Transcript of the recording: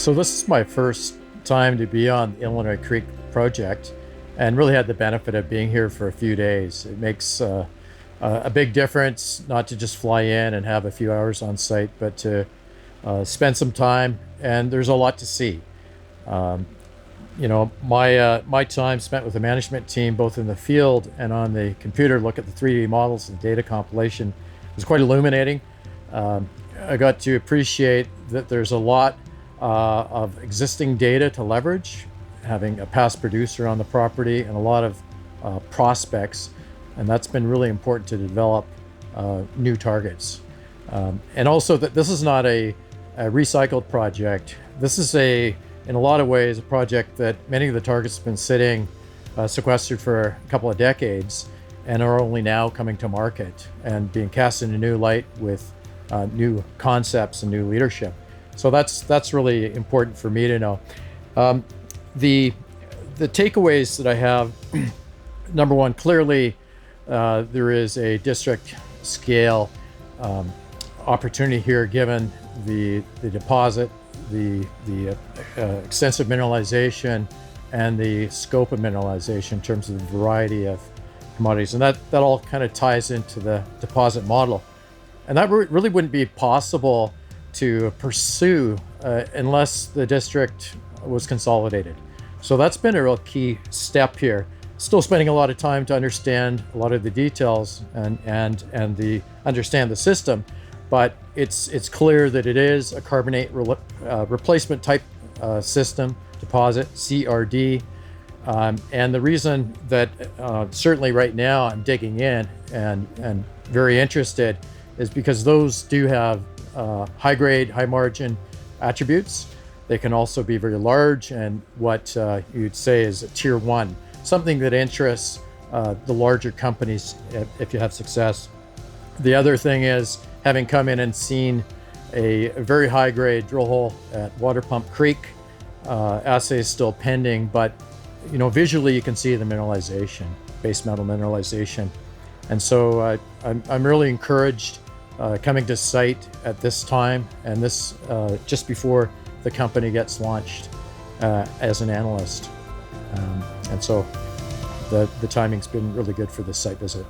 So this is my first time to be on the Illinois Creek project and really had the benefit of being here for a few days. It makes a big difference not to just fly in and have a few hours on site, but to spend some time, and there's a lot to see. Um, my time spent with the management team, both in the field and on the computer, look at the 3D models and data compilation, was quite illuminating. I got to appreciate that there's a lot of existing data to leverage, having a past producer on the property and a lot of prospects, and that's been really important to develop new targets. And also that this is not a recycled project. This is in a lot of ways, a project that many of the targets have been sitting sequestered for a couple of decades and are only now coming to market and being cast in a new light with new concepts and new leadership. So that's really important for me to know. The takeaways that I have, number one, clearly there is a district scale opportunity here given the deposit, the extensive mineralization, and the scope of mineralization in terms of the variety of commodities. And that all kind of ties into the deposit model. And that really wouldn't be possible to pursue unless the district was consolidated. So that's been a real key step here. Still spending a lot of time to understand a lot of the details and understand the system, but it's clear that it is a carbonate replacement type system deposit, CRD. And the reason that certainly right now I'm digging in and very interested is because those do have high grade, high margin attributes. They can also be very large and what you'd say is a tier one, something that interests the larger companies if you have success. The other thing is, having come in and seen a very high grade drill hole at Water Pump Creek, assay is still pending, but visually you can see the mineralization, base metal mineralization. And so I'm really encouraged coming to site at this time, and this just before the company gets launched as an analyst. And so the timing's been really good for this site visit.